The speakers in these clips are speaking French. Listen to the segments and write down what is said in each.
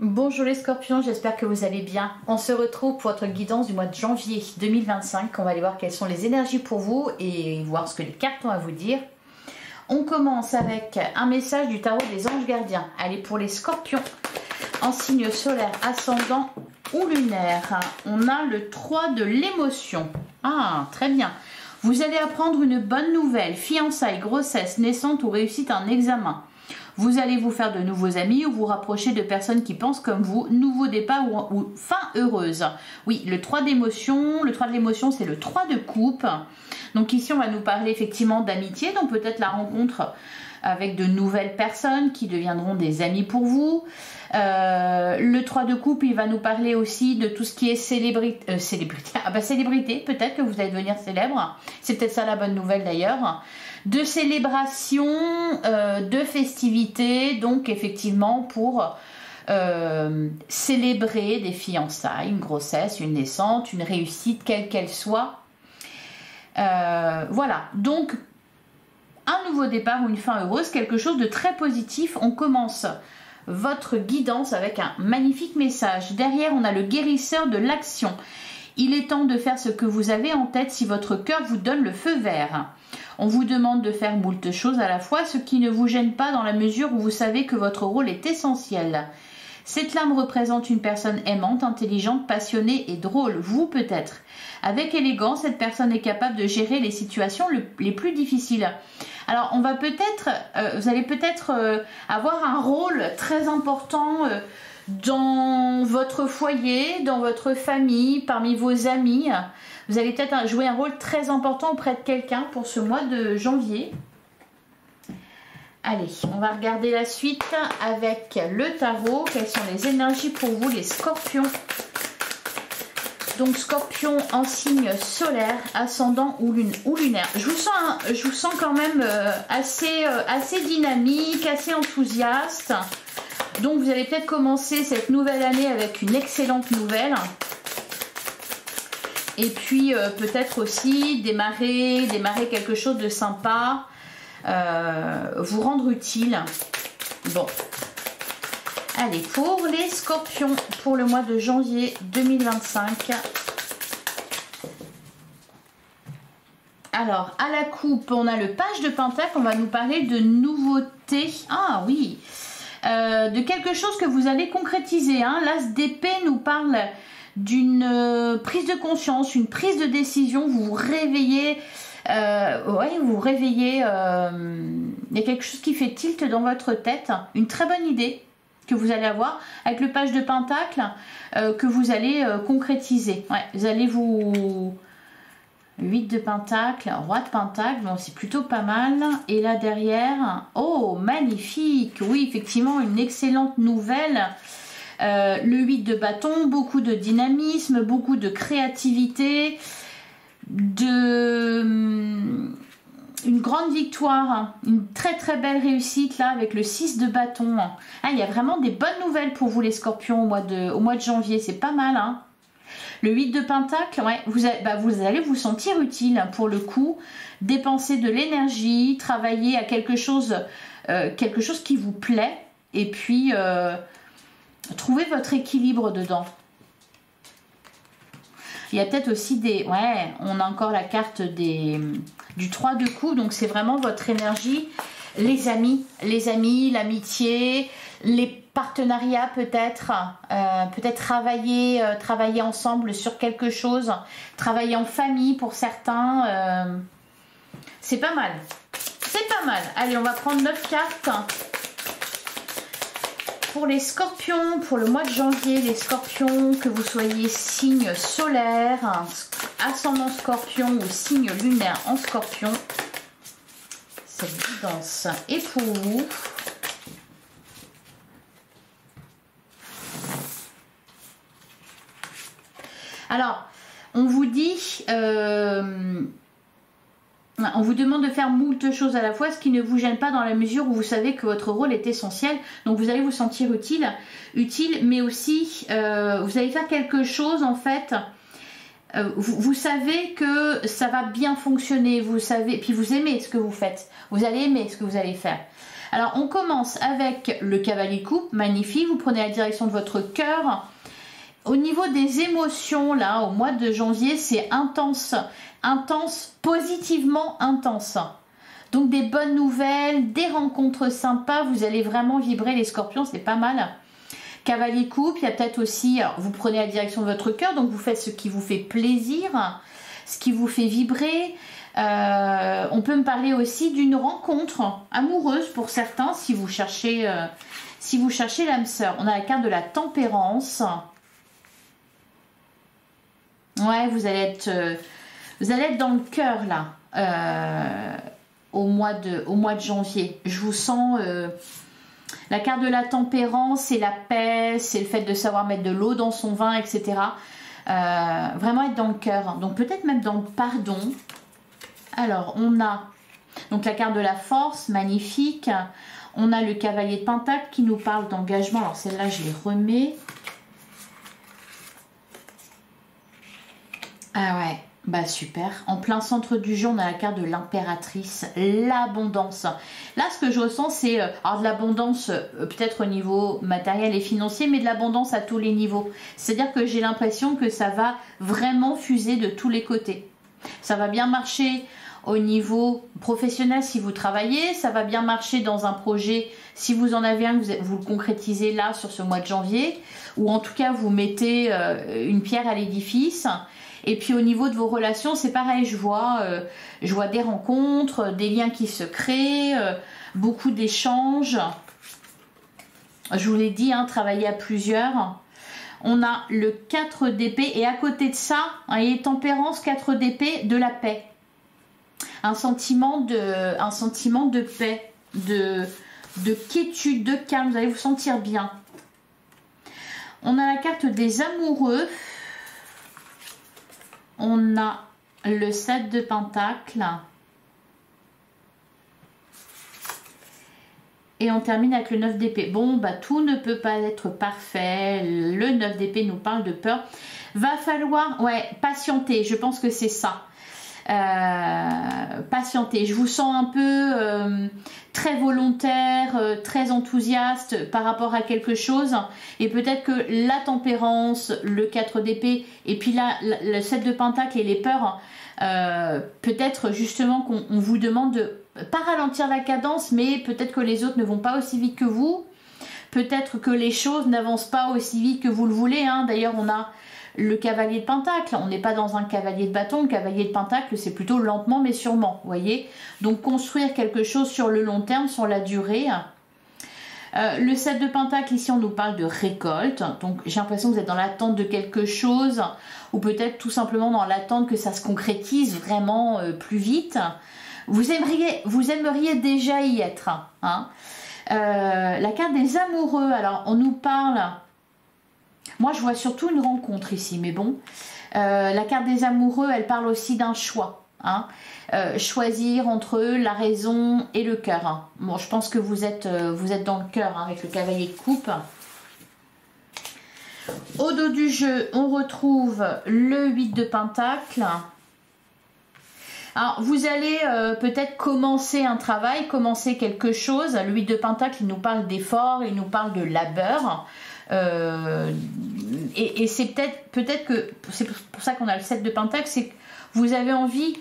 Bonjour les scorpions, j'espère que vous allez bien. On se retrouve pour votre guidance du mois de janvier 2025. On va aller voir quelles sont les énergies pour vous et voir ce que les cartes ont à vous dire. On commence avec un message du tarot des anges gardiens. Allez, pour les scorpions, en signe solaire, ascendant ou lunaire, on a le 3 de l'émotion. Ah, très bien. Vous allez apprendre une bonne nouvelle, fiançailles, grossesse, naissance ou réussite à un examen. Vous allez vous faire de nouveaux amis ou vous rapprocher de personnes qui pensent comme vous. Nouveau départ ou fin heureuse. Oui, le 3 d'émotion. Le 3 de l'émotion, c'est le 3 de coupe. Donc ici, on va nous parler effectivement d'amitié. Donc peut-être la rencontre avec de nouvelles personnes qui deviendront des amis pour vous. Le 3 de coupe, il va nous parler aussi de tout ce qui est célébrité. Célébrité, peut-être que vous allez devenir célèbre. C'est peut-être ça la bonne nouvelle d'ailleurs. De célébration, de festivités, donc effectivement pour célébrer des fiançailles, une grossesse, une naissance, une réussite, quelle qu'elle soit. Voilà, donc un nouveau départ ou une fin heureuse, quelque chose de très positif. On commence votre guidance avec un magnifique message. Derrière, on a le guérisseur de l'action. Il est temps de faire ce que vous avez en tête si votre cœur vous donne le feu vert. On vous demande de faire moult choses à la fois, ce qui ne vous gêne pas dans la mesure où vous savez que votre rôle est essentiel. Cette lame représente une personne aimante, intelligente, passionnée et drôle, vous peut-être. Avec élégance, cette personne est capable de gérer les situations les plus difficiles. Alors, on va peut-être, vous allez peut-être avoir un rôle très important dans votre foyer, dans votre famille, parmi vos amis. Vous allez peut-être jouer un rôle très important auprès de quelqu'un pour ce mois de janvier. Allez, on va regarder la suite avec le tarot. Quelles sont les énergies pour vous, les scorpions? Donc, scorpion en signe solaire, ascendant ou lunaire. Je vous sens quand même assez dynamique, assez enthousiaste. Donc, vous allez peut-être commencer cette nouvelle année avec une excellente nouvelle. Et puis, peut-être aussi démarrer quelque chose de sympa. Vous rendre utile. Bon. Allez, pour les scorpions, pour le mois de janvier 2025. Alors, à la coupe, on a le page de pentacle. On va nous parler de nouveautés. Ah oui, de quelque chose que vous allez concrétiser. Hein. L'as d'épée nous parle d'une prise de conscience, une prise de décision. Vous vous réveillez. Vous vous réveillez. Il y a quelque chose qui fait tilt dans votre tête. Une très bonne idée que vous allez avoir avec le page de pentacle que vous allez concrétiser. Ouais, vous allez vous... 8 de pentacle, roi de pentacle, bon, c'est plutôt pas mal. Et là derrière, oh magnifique, oui effectivement une excellente nouvelle. Le 8 de bâton, beaucoup de dynamisme, beaucoup de créativité, une grande victoire, une très très belle réussite là avec le 6 de bâton. Ah, il y a vraiment des bonnes nouvelles pour vous les scorpions au mois de janvier, c'est pas mal hein. Le 8 de pentacle, ouais, vous allez vous sentir utile pour le coup, dépenser de l'énergie, travailler à quelque chose qui vous plaît et puis trouver votre équilibre dedans. Il y a peut-être aussi des... Ouais, on a encore la carte du 3 de coups, donc c'est vraiment votre énergie. Les amis, l'amitié, les partenariats peut-être. Peut-être travailler ensemble sur quelque chose. Travailler en famille pour certains. C'est pas mal. C'est pas mal. Allez, on va prendre 9 cartes. Pour les scorpions, pour le mois de janvier, les scorpions, que vous soyez signe solaire, ascendant scorpion ou signe lunaire en scorpion, cette guidance est pour vous. Alors, on vous dit... on vous demande de faire moult choses à la fois, ce qui ne vous gêne pas dans la mesure où vous savez que votre rôle est essentiel. Donc vous allez vous sentir utile, mais aussi vous allez faire quelque chose en fait. Vous savez que ça va bien fonctionner, vous savez, puis vous aimez ce que vous faites. Vous allez aimer ce que vous allez faire. Alors, on commence avec le cavalier coupe, magnifique. Vous prenez la direction de votre cœur. Au niveau des émotions, là, au mois de janvier, c'est intense. Intense, positivement intense. Donc, des bonnes nouvelles, des rencontres sympas. Vous allez vraiment vibrer, les scorpions, c'est pas mal. Cavalier coupe, il y a peut-être aussi, alors, vous prenez la direction de votre cœur, donc vous faites ce qui vous fait plaisir, ce qui vous fait vibrer. On peut me parler aussi d'une rencontre amoureuse pour certains si vous cherchez l'âme sœur. On a la carte de la tempérance. Ouais, vous allez être dans le cœur là au mois de janvier. Je vous sens la carte de la tempérance, c'est la paix, c'est le fait de savoir mettre de l'eau dans son vin, etc. Vraiment être dans le cœur. Donc peut-être même dans le pardon. Alors, on a donc la carte de la force, magnifique. On a le cavalier de Pentacle qui nous parle d'engagement. Alors, celle-là, je les remets. Ah ouais, bah super. En plein centre du jeu, on a la carte de l'impératrice, l'abondance. Là, ce que je ressens, c'est de l'abondance peut-être au niveau matériel et financier, mais de l'abondance à tous les niveaux. C'est-à-dire que j'ai l'impression que ça va vraiment fuser de tous les côtés. Ça va bien marcher au niveau professionnel si vous travaillez, ça va bien marcher dans un projet si vous en avez un, vous le concrétisez là sur ce mois de janvier, ou en tout cas vous mettez une pierre à l'édifice. Et puis au niveau de vos relations, c'est pareil, je vois des rencontres, des liens qui se créent, beaucoup d'échanges. Je vous l'ai dit, hein, travailler à plusieurs. On a le 4 d'épée et à côté de ça, il y a tempérance, 4 d'épée, de la paix. Un sentiment de paix, de quiétude, de calme, vous allez vous sentir bien. On a la carte des amoureux. On a le 7 de Pentacle. Et on termine avec le 9 d'épée. Bon, bah tout ne peut pas être parfait. Le 9 d'épée nous parle de peur. Va falloir, ouais, patienter. Je pense que c'est ça. Patienter. Je vous sens un peu très volontaire, très enthousiaste par rapport à quelque chose. Et peut-être que la tempérance, le 4 d'épée, et puis là, le 7 de Pentacle et les peurs, peut-être justement qu'on vous demande de pas ralentir la cadence, mais peut-être que les autres ne vont pas aussi vite que vous. Peut-être que les choses n'avancent pas aussi vite que vous le voulez. Hein. D'ailleurs, on a le cavalier de Pentacle. On n'est pas dans un cavalier de bâton. Le cavalier de Pentacle, c'est plutôt lentement mais sûrement. Vous voyez. Donc, construire quelque chose sur le long terme, sur la durée. Le 7 de Pentacle, ici, on nous parle de récolte. Donc, j'ai l'impression que vous êtes dans l'attente de quelque chose. Ou peut-être tout simplement dans l'attente que ça se concrétise vraiment plus vite. Vous aimeriez déjà y être. Hein. La carte des amoureux. Alors, on nous parle... Moi, je vois surtout une rencontre ici, mais bon. La carte des amoureux, elle parle aussi d'un choix. Hein. Choisir entre la raison et le cœur. Hein. Bon, je pense que vous êtes dans le cœur hein, avec le cavalier de coupe. Au dos du jeu, on retrouve le 8 de Pentacle. Alors, vous allez peut-être commencer un travail, commencer quelque chose. Le 8 de Pentacle, il nous parle d'effort, il nous parle de labeur. Et c'est peut-être que c'est pour ça qu'on a le 7 de Pentacle, c'est que vous avez envie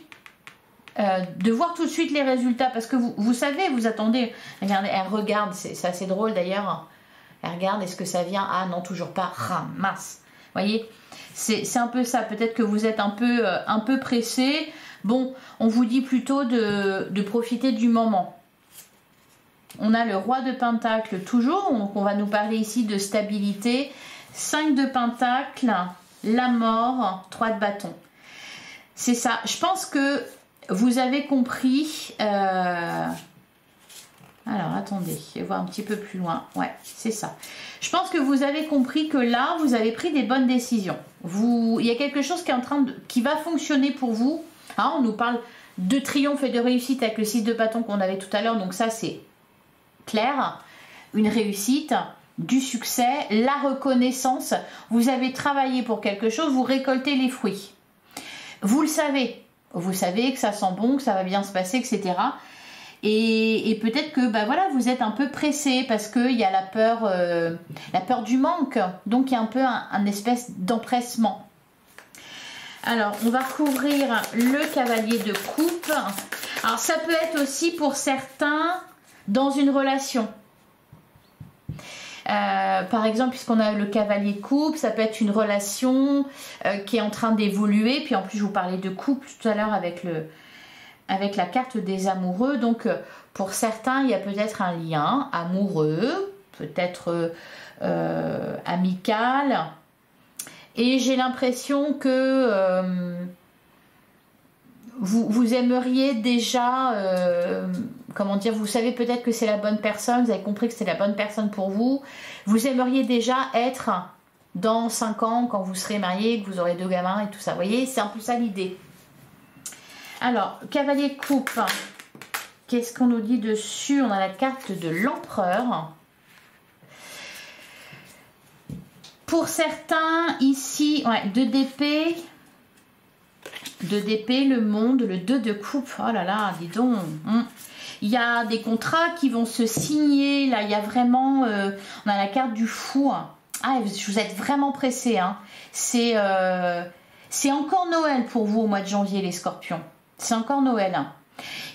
de voir tout de suite les résultats. Parce que vous savez, vous attendez. Regardez, elle regarde, c'est assez drôle d'ailleurs. Elle regarde, est-ce que ça vient? Ah non, toujours pas. Ah, mince. Vous voyez, c'est un peu ça. Peut-être que vous êtes un peu pressé. Bon, on vous dit plutôt de profiter du moment. On a le roi de Pentacle toujours, donc on va nous parler ici de stabilité. 5 de Pentacle, la mort, 3 de bâton. C'est ça, je pense que vous avez compris. Alors attendez, je vais voir un petit peu plus loin. Ouais, c'est ça. Je pense que vous avez compris que là, vous avez pris des bonnes décisions. Il y a quelque chose qui va fonctionner pour vous. Hein, on nous parle de triomphe et de réussite avec le 6 de bâton qu'on avait tout à l'heure, donc ça c'est clair, une réussite, du succès, la reconnaissance. Vous avez travaillé pour quelque chose, vous récoltez les fruits. Vous le savez, vous savez que ça sent bon, que ça va bien se passer, etc. Et peut-être que bah voilà, vous êtes un peu pressé parce qu'il y a la peur du manque. Donc il y a un peu un espèce d'empressement. Alors, on va couvrir le cavalier de coupe. Alors, ça peut être aussi pour certains dans une relation. Par exemple, puisqu'on a le cavalier de coupe, ça peut être une relation qui est en train d'évoluer. Puis en plus, je vous parlais de couple tout à l'heure avec la carte des amoureux. Donc, pour certains, il y a peut-être un lien amoureux, peut-être amical. Et j'ai l'impression que vous aimeriez déjà, comment dire, vous savez peut-être que c'est la bonne personne, vous avez compris que c'est la bonne personne pour vous. Vous aimeriez déjà être dans 5 ans, quand vous serez marié, que vous aurez 2 gamins et tout ça. Vous voyez, c'est un peu ça l'idée. Alors, cavalier de coupe, qu'est-ce qu'on nous dit dessus? On a la carte de l'empereur. Pour certains, ici, ouais, 2 d'épée. 2 d'épée, le monde, le 2 de coupe. Oh là là, dis donc. Il y a des contrats qui vont se signer. Là, il y a vraiment... on a la carte du fou. Ah, vous êtes vraiment pressés. Hein. C'est encore Noël pour vous au mois de janvier, les scorpions. C'est encore Noël. Hein.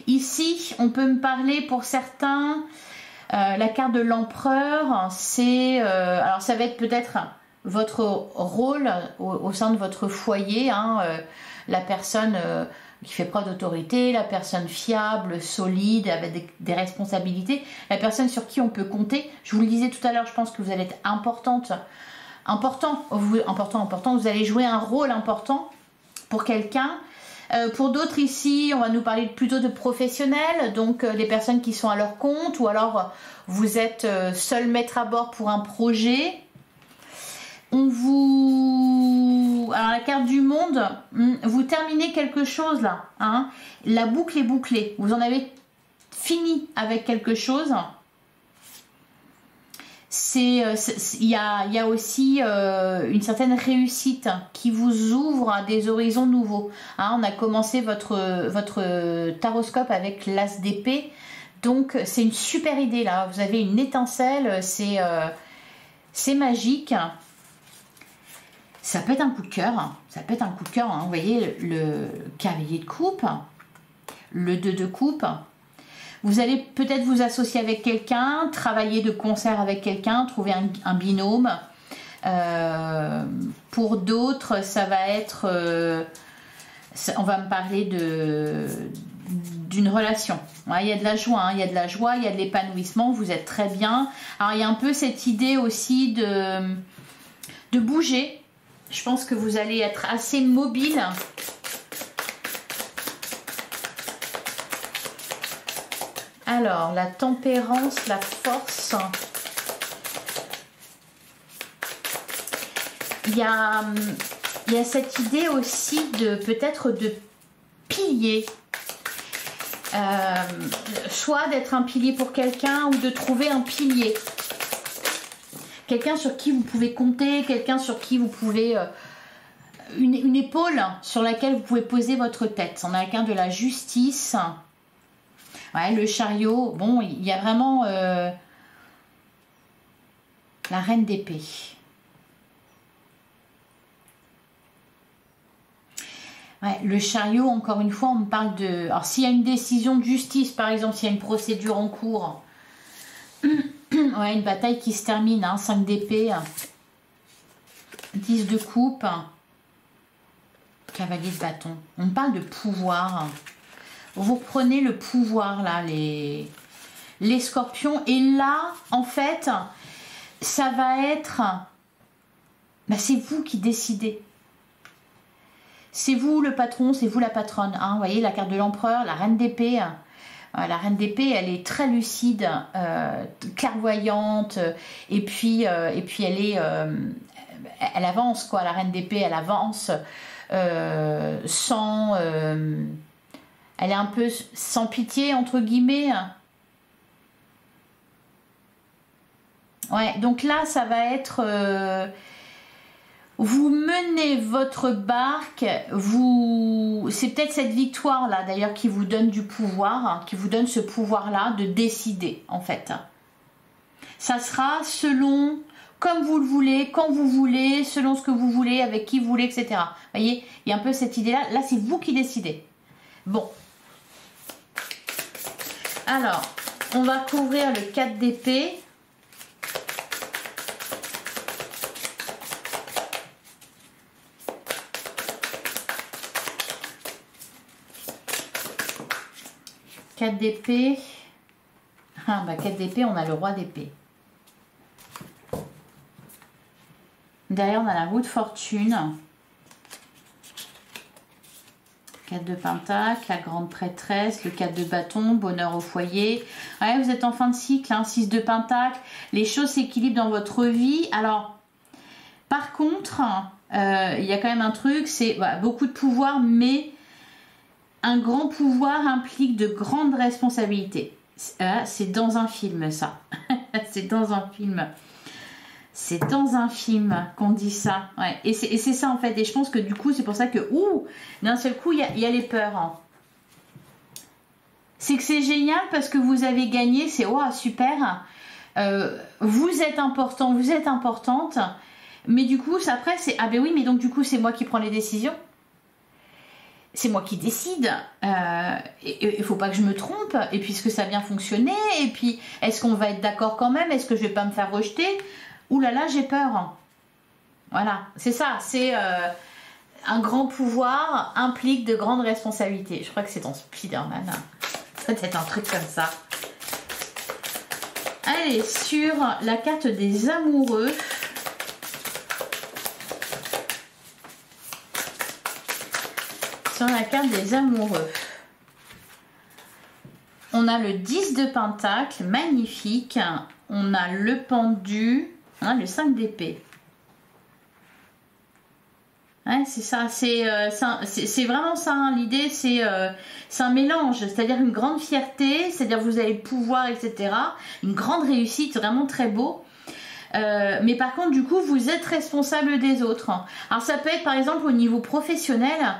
Ici, on peut me parler pour certains... la carte de l'empereur, c'est... alors, ça va être peut-être votre rôle au sein de votre foyer. Hein, la personne qui fait preuve d'autorité, la personne fiable, solide, avec des responsabilités, la personne sur qui on peut compter. Je vous le disais tout à l'heure, je pense que vous allez être important, vous allez jouer un rôle important pour quelqu'un. Pour d'autres ici, on va nous parler plutôt de professionnels, donc les personnes qui sont à leur compte, ou alors vous êtes seul maître à bord pour un projet. Alors la carte du monde, vous terminez quelque chose là, hein. La boucle est bouclée, vous en avez fini avec quelque chose. Il y a aussi une certaine réussite qui vous ouvre à des horizons nouveaux. Hein, on a commencé votre taroscope avec l'as d'épée, donc c'est une super idée là. Vous avez une étincelle, c'est magique. Ça peut être un coup de cœur, ça peut être un coup de cœur. Hein. Vous voyez le cavalier de coupe, le 2 de coupe. Vous allez peut-être vous associer avec quelqu'un, travailler de concert avec quelqu'un, trouver un binôme. Pour d'autres, ça va être... on va me parler d'une relation. Ouais, il y a de la joie, hein, il y a de la joie, il y a de l'épanouissement, vous êtes très bien. Alors, il y a un peu cette idée aussi de bouger. Je pense que vous allez être assez mobile. Alors, la tempérance, la force. Il y a cette idée aussi de peut-être de pilier. Soit d'être un pilier pour quelqu'un ou de trouver un pilier. Quelqu'un sur qui vous pouvez compter, quelqu'un sur qui vous pouvez... une épaule sur laquelle vous pouvez poser votre tête. On a quelqu'un de la justice. Ouais, le chariot, bon, il y a vraiment la reine d'épée. Ouais, le chariot, encore une fois, on me parle de... Alors, s'il y a une décision de justice, par exemple, s'il y a une procédure en cours, ouais, une bataille qui se termine, hein, 5 d'épée, 10 de coupe, cavalier de bâton. On me parle de pouvoir. Vous prenez le pouvoir, là, les scorpions. Et là, en fait, ça va être... Bah, c'est vous qui décidez. C'est vous le patron, c'est vous la patronne. Hein. Vous voyez, la carte de l'empereur, la reine d'épée. La reine d'épée, elle est très lucide, clairvoyante. Et puis elle est... elle avance, quoi. La reine d'épée, elle avance sans... elle est un peu sans pitié, entre guillemets. Ouais, donc là, ça va être... Vous menez votre barque, c'est peut-être cette victoire-là d'ailleurs qui vous donne du pouvoir, qui vous donne ce pouvoir-là de décider en fait. Ça sera selon, comme vous le voulez, quand vous voulez, selon ce que vous voulez, avec qui vous voulez, etc. Vous voyez, il y a un peu cette idée-là. Là, c'est vous qui décidez. Bon. Alors, on va couvrir le 4 d'épée. Quatre d'épée. Ah bah 4 d'épée, on a le roi d'épée. Derrière, on a la roue de fortune. 4 de pentacle, la grande prêtresse, le 4 de bâton, bonheur au foyer. Ouais, vous êtes en fin de cycle, hein, 6 de pentacle. Les choses s'équilibrent dans votre vie. Alors, par contre, il y a quand même un truc, c'est voilà, beaucoup de pouvoir, mais un grand pouvoir implique de grandes responsabilités. C'est dans un film, ça. C'est dans un film. C'est dans un film qu'on dit ça. Ouais. Et c'est ça, en fait. Et je pense que du coup, c'est pour ça que, d'un seul coup, il y a les peurs. Hein. C'est que c'est génial parce que vous avez gagné. C'est, super. Vous êtes important, vous êtes importante. Mais du coup, après, c'est, ah ben oui, mais donc du coup, c'est moi qui prends les décisions. C'est moi qui décide. Il ne faut pas que je me trompe. Et puis, est-ce que ça a bien fonctionné? Et puis, est-ce qu'on va être d'accord quand même? Est-ce que je ne vais pas me faire rejeter? Ouh là là, j'ai peur. Voilà, c'est ça. C'est un grand pouvoir implique de grandes responsabilités. Je crois que c'est dans Spider-Man. Peut-être un truc comme ça. Allez, sur la carte des amoureux. Sur la carte des amoureux. On a le 10 de pentacle, magnifique. On a le pendu. On a le 5 d'épée. Ouais, c'est ça. C'est vraiment ça. Hein. L'idée, c'est un mélange. C'est-à-dire une grande fierté. C'est-à-dire vous avez le pouvoir, etc. Une grande réussite, vraiment très beau. Mais par contre, du coup, vous êtes responsable des autres. Alors, ça peut être, par exemple, au niveau professionnel.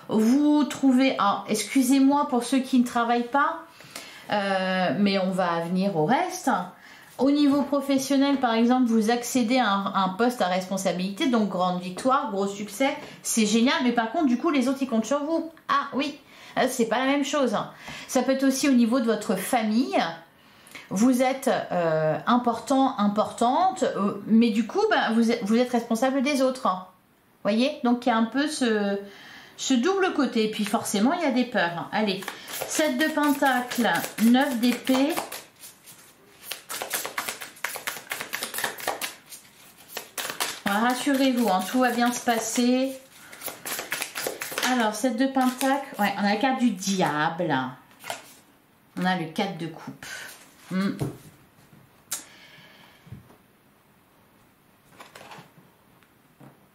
Vous trouvez... excusez-moi pour ceux qui ne travaillent pas. Mais on va venir au reste. Au niveau professionnel, par exemple, vous accédez à un poste à responsabilité, donc grande victoire, gros succès, c'est génial, mais par contre, du coup, les autres, ils comptent sur vous. Ah oui, c'est pas la même chose. Ça peut être aussi au niveau de votre famille. Vous êtes important, importante, mais du coup, vous êtes responsable des autres. Voyez? Donc, il y a un peu ce double côté. Et puis, forcément, il y a des peurs. Allez, 7 de pentacle, 9 d'épée. Rassurez-vous, hein, tout va bien se passer. Alors, 7 de pentacle. Ouais, on a la carte du diable. On a le 4 de coupe.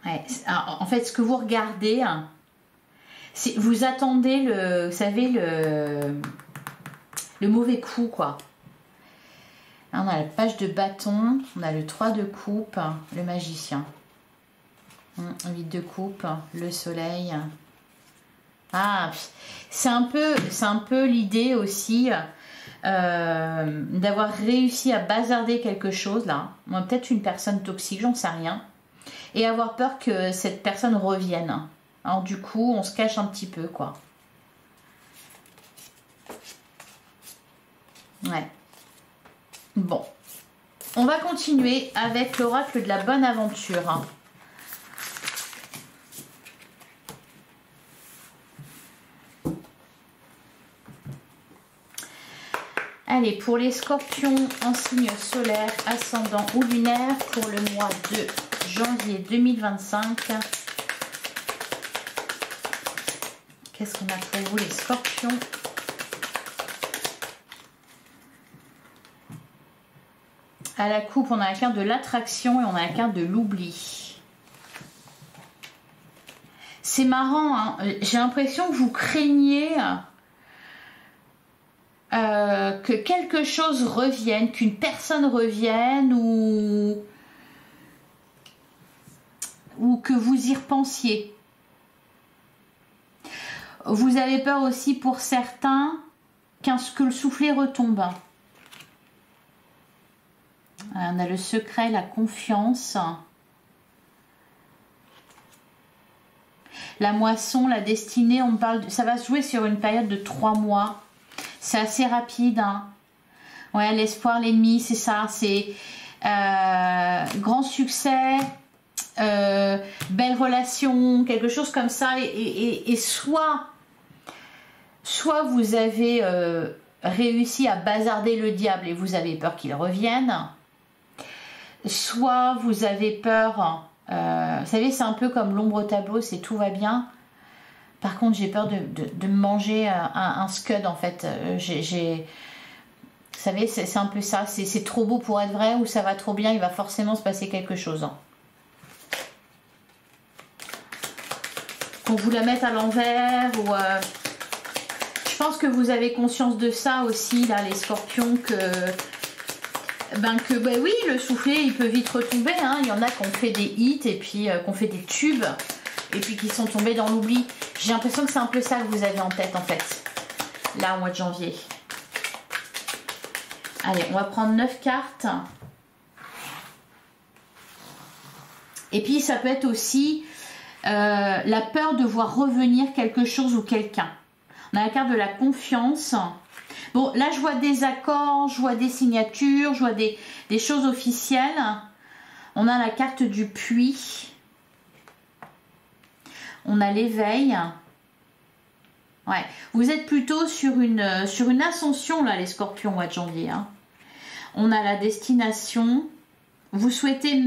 Ouais, alors, en fait, ce que vous regardez, c'est vous attendez vous savez, le mauvais coup, quoi. On a la page de bâton, on a le 3 de coupe, le magicien. 8 de coupe, le soleil. Ah, c'est un peu l'idée aussi d'avoir réussi à bazarder quelque chose là. Peut-être une personne toxique, j'en sais rien. Et avoir peur que cette personne revienne. Alors du coup, on se cache un petit peu, quoi. Ouais. Bon, on va continuer avec l'oracle de la bonne aventure. Allez, pour les scorpions en signe solaire, ascendant ou lunaire, pour le mois de janvier 2025. Qu'est-ce qu'on a pour vous les scorpions ? À la coupe, on a la carte de l'attraction et on a la carte de l'oubli. C'est marrant, hein, j'ai l'impression que vous craignez que quelque chose revienne, qu'une personne revienne ou ou que vous y repensiez. Vous avez peur aussi pour certains que le soufflet retombe. On a le secret, la confiance. La moisson, la destinée, on parle ça va se jouer sur une période de 3 mois. C'est assez rapide. Hein. Ouais, l'espoir, l'ennemi, c'est ça. C'est grand succès, belle relation, quelque chose comme ça. Et soit vous avez réussi à bazarder le diable et vous avez peur qu'il revienne. Soit vous avez peur... vous savez, c'est un peu comme l'ombre au tableau, c'est tout va bien. Par contre, j'ai peur de manger un scud, en fait. Vous savez, c'est un peu ça. C'est trop beau pour être vrai ou ça va trop bien, il va forcément se passer quelque chose. Qu'on vous la mette à l'envers ou... Je pense que vous avez conscience de ça aussi, là, les scorpions, oui, le soufflet, il peut vite retomber. Hein. Il y en a qui ont fait des hits et puis qui ont fait des tubes et puis qui sont tombés dans l'oubli. J'ai l'impression que c'est un peu ça que vous avez en tête, en fait, là, au mois de janvier. Allez, on va prendre 9 cartes. Et puis, ça peut être aussi la peur de voir revenir quelque chose ou quelqu'un. On a la carte de la confiance. Bon, là, je vois des accords, je vois des signatures, je vois des choses officielles. On a la carte du puits. On a l'éveil. Ouais, vous êtes plutôt sur une ascension, là, les scorpions, au mois de janvier. Hein. On a la destination. Vous souhaitez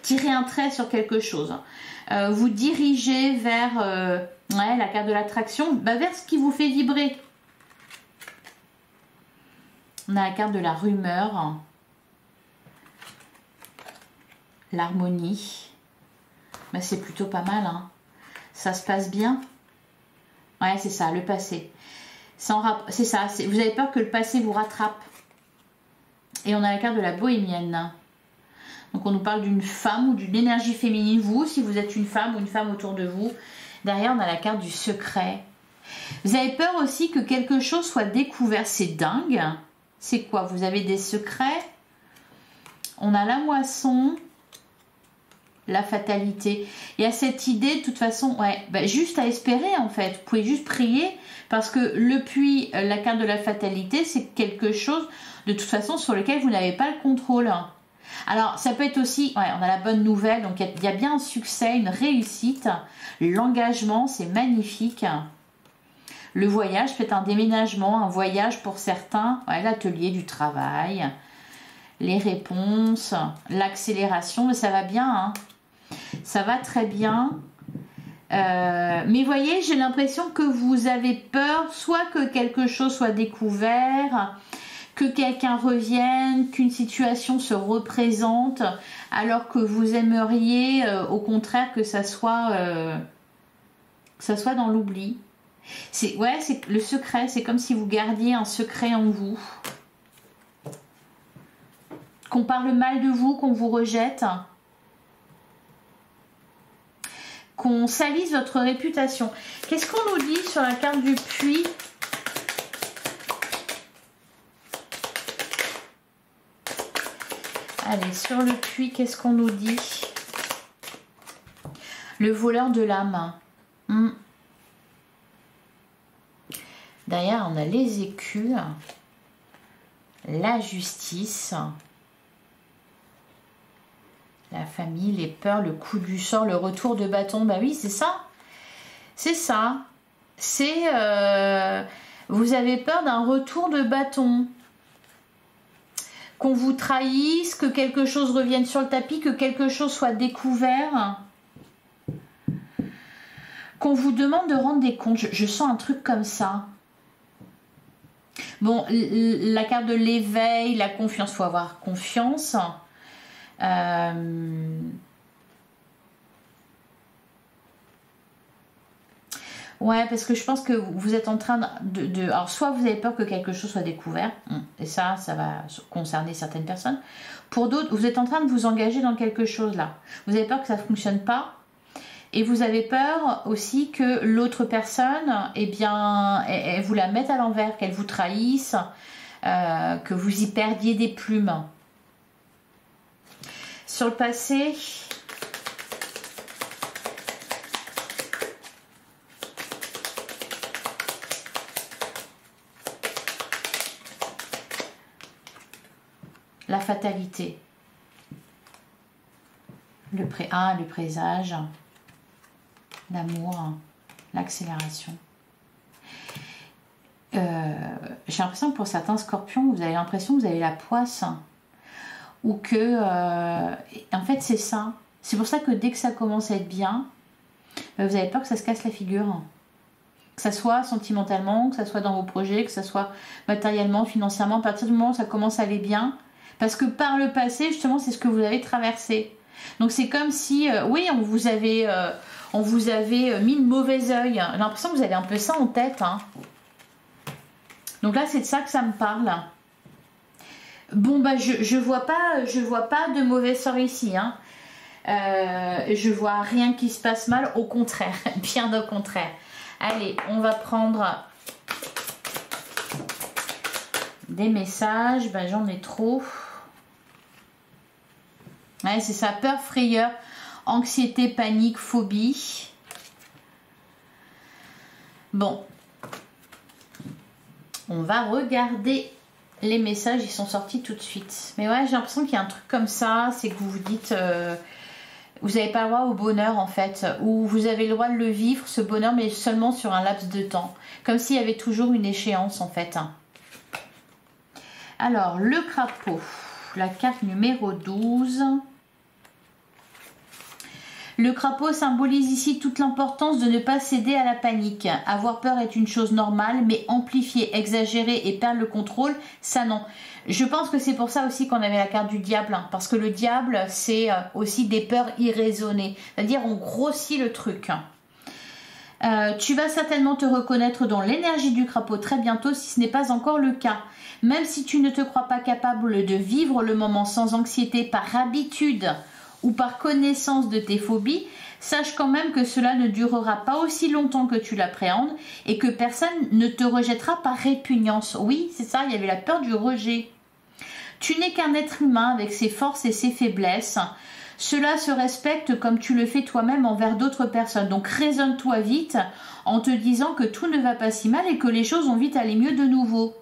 tirer un trait sur quelque chose. Vous dirigez vers la carte de l'attraction, vers ce qui vous fait vibrer. On a la carte de la rumeur, l'harmonie. C'est plutôt pas mal. Hein. Ça se passe bien. Ouais, c'est ça, le passé. C'est ça, vous avez peur que le passé vous rattrape. Et on a la carte de la bohémienne. Donc on nous parle d'une femme ou d'une énergie féminine. Vous, si vous êtes une femme ou une femme autour de vous. Derrière, on a la carte du secret. Vous avez peur aussi que quelque chose soit découvert. C'est dingue. C'est quoi? Vous avez des secrets. On a la moisson. La fatalité. Il y a cette idée, de toute façon, juste à espérer en fait. Vous pouvez juste prier parce que le puits, la carte de la fatalité, c'est quelque chose de toute façon sur lequel vous n'avez pas le contrôle. Alors, ça peut être aussi, on a la bonne nouvelle, donc il y a bien un succès, une réussite. L'engagement, c'est magnifique. Le voyage peut être un déménagement, un voyage pour certains, l'atelier du travail, les réponses, l'accélération, mais ça va bien, hein. Ça va très bien. Mais voyez, j'ai l'impression que vous avez peur, soit que quelque chose soit découvert, que quelqu'un revienne, qu'une situation se représente, alors que vous aimeriez au contraire que ça soit dans l'oubli. C'est le secret, c'est comme si vous gardiez un secret en vous. Qu'on parle mal de vous, qu'on vous rejette. Qu'on salisse votre réputation. Qu'est-ce qu'on nous dit sur la carte du puits? Allez, sur le puits, qu'est-ce qu'on nous dit? Le voleur de l'âme. Derrière, on a les écus, la justice, la famille, les peurs, le coup du sort, le retour de bâton. Bah oui, c'est ça. C'est ça. C'est... vous avez peur d'un retour de bâton. Qu'on vous trahisse, que quelque chose revienne sur le tapis, que quelque chose soit découvert. Qu'on vous demande de rendre des comptes. Je sens un truc comme ça. Bon, la carte de l'éveil, la confiance, il faut avoir confiance. Ouais, parce que je pense que vous êtes en train alors, soit vous avez peur que quelque chose soit découvert, et ça va concerner certaines personnes. Pour d'autres, vous êtes en train de vous engager dans quelque chose là. Vous avez peur que ça ne fonctionne pas. Et vous avez peur aussi que l'autre personne, eh bien, elle vous la mette à l'envers, qu'elle vous trahisse, que vous y perdiez des plumes. Sur le passé... La fatalité, le présage, l'amour, l'accélération. J'ai l'impression que pour certains scorpions, vous avez l'impression que vous avez la poisse. Ou que, en fait, c'est ça. C'est pour ça que dès que ça commence à être bien, vous avez peur que ça se casse la figure. Que ça soit sentimentalement, que ça soit dans vos projets, que ça soit matériellement, financièrement. À partir du moment où ça commence à aller bien, parce que par le passé, justement, c'est ce que vous avez traversé. Donc c'est comme si, oui, on vous avait mis une mauvaise œil. J'ai l'impression que vous avez un peu ça en tête. Hein. Donc là, c'est de ça que ça me parle. Bon, bah, je vois pas de mauvais sort ici. Hein. Je vois rien qui se passe mal. Au contraire, bien au contraire. Allez, on va prendre des messages. Bah, j'en ai trop. Ouais, c'est ça, peur, frayeur, anxiété, panique, phobie. Bon. On va regarder les messages, ils sont sortis tout de suite. Mais ouais, j'ai l'impression qu'il y a un truc comme ça, c'est que vous vous dites... vous n'avez pas le droit au bonheur en fait, ou vous avez le droit de le vivre, ce bonheur, mais seulement sur un laps de temps. Comme s'il y avait toujours une échéance en fait. Alors, le crapaud, la carte numéro 12... Le crapaud symbolise ici toute l'importance de ne pas céder à la panique. Avoir peur est une chose normale, mais amplifier, exagérer et perdre le contrôle, ça non. Je pense que c'est pour ça aussi qu'on avait la carte du diable, hein, parce que le diable, c'est aussi des peurs irraisonnées. C'est-à-dire, on grossit le truc. Tu vas certainement te reconnaître dans l'énergie du crapaud très bientôt, si ce n'est pas encore le cas. Même si tu ne te crois pas capable de vivre le moment sans anxiété par habitude, ou par connaissance de tes phobies, sache quand même que cela ne durera pas aussi longtemps que tu l'appréhendes et que personne ne te rejettera par répugnance. Oui, c'est ça, il y avait la peur du rejet. Tu n'es qu'un être humain avec ses forces et ses faiblesses. Cela se respecte comme tu le fais toi-même envers d'autres personnes. Donc raisonne-toi vite en te disant que tout ne va pas si mal et que les choses vont vite aller mieux de nouveau.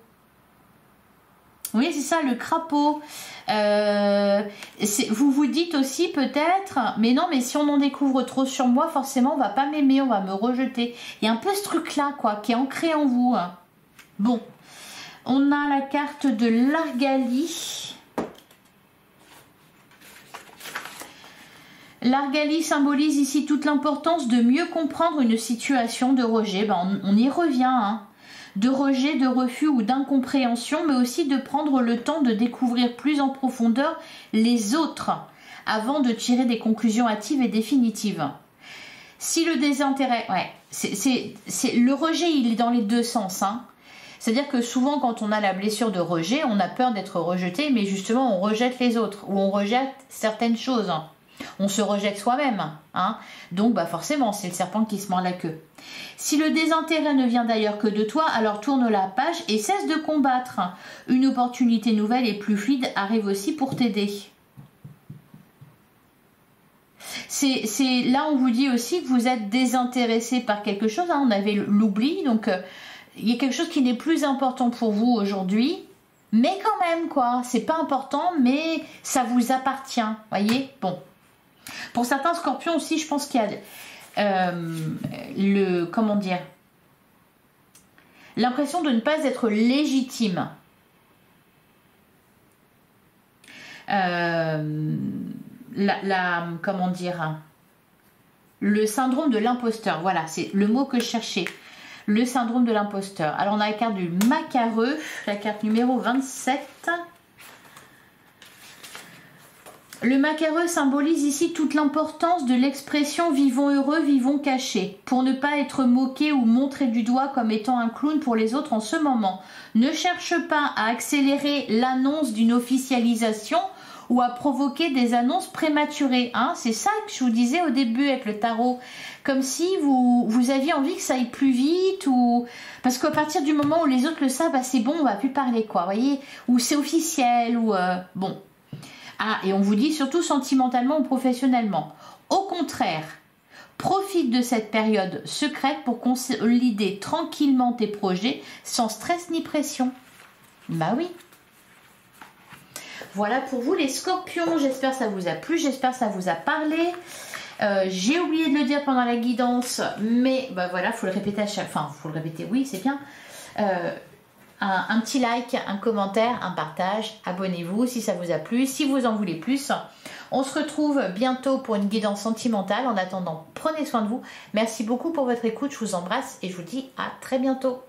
Oui, c'est ça, le crapaud. Vous vous dites aussi peut-être, mais non, mais si on en découvre trop sur moi, forcément, on va pas m'aimer, on va me rejeter. Il y a un peu ce truc-là, quoi, qui est ancré en vous. Bon, on a la carte de l'Argalie. L'Argalie symbolise ici toute l'importance de mieux comprendre une situation de rejet. Ben, on y revient, hein. De rejet, de refus ou d'incompréhension, mais aussi de prendre le temps de découvrir plus en profondeur les autres avant de tirer des conclusions hâtives et définitives. Si le désintérêt, ouais, le rejet, il est dans les deux sens, hein. C'est-à-dire que souvent, quand on a la blessure de rejet, on a peur d'être rejeté, mais justement, on rejette les autres ou on rejette certaines choses. On se rejette soi-même, hein. Donc bah forcément, c'est le serpent qui se mord la queue. Si le désintérêt ne vient d'ailleurs que de toi, alors tourne la page et cesse de combattre. Une opportunité nouvelle et plus fluide arrive aussi pour t'aider. Là, on vous dit aussi que vous êtes désintéressé par quelque chose, hein. On avait l'oubli, donc il y a quelque chose qui n'est plus important pour vous aujourd'hui. Mais quand même, quoi, c'est pas important, mais ça vous appartient, voyez. Bon. Pour certains scorpions aussi, je pense qu'il y a comment dire, l'impression de ne pas être légitime. Comment dire, le syndrome de l'imposteur. Voilà, c'est le mot que je cherchais. Le syndrome de l'imposteur. Alors on a la carte du macareux, la carte numéro 27. Le macareux symbolise ici toute l'importance de l'expression vivons heureux, vivons cachés, pour ne pas être moqué ou montré du doigt comme étant un clown pour les autres en ce moment. Ne cherche pas à accélérer l'annonce d'une officialisation ou à provoquer des annonces prématurées. Hein, c'est ça que je vous disais au début avec le tarot. Comme si vous aviez envie que ça aille plus vite, ou parce qu'à partir du moment où les autres le savent, bah c'est bon, on va plus parler, quoi, voyez, ou c'est officiel, ou bon. Ah, et on vous dit surtout sentimentalement ou professionnellement. Au contraire, profite de cette période secrète pour consolider tranquillement tes projets sans stress ni pression. Bah oui. Voilà pour vous les scorpions, j'espère que ça vous a plu, j'espère que ça vous a parlé. J'ai oublié de le dire pendant la guidance, mais bah voilà, faut le répéter à chaque... Enfin, faut le répéter, oui, c'est bien. Un petit like, un commentaire, un partage, abonnez-vous si ça vous a plu, si vous en voulez plus. On se retrouve bientôt pour une guidance sentimentale. En attendant, prenez soin de vous. Merci beaucoup pour votre écoute, je vous embrasse et je vous dis à très bientôt.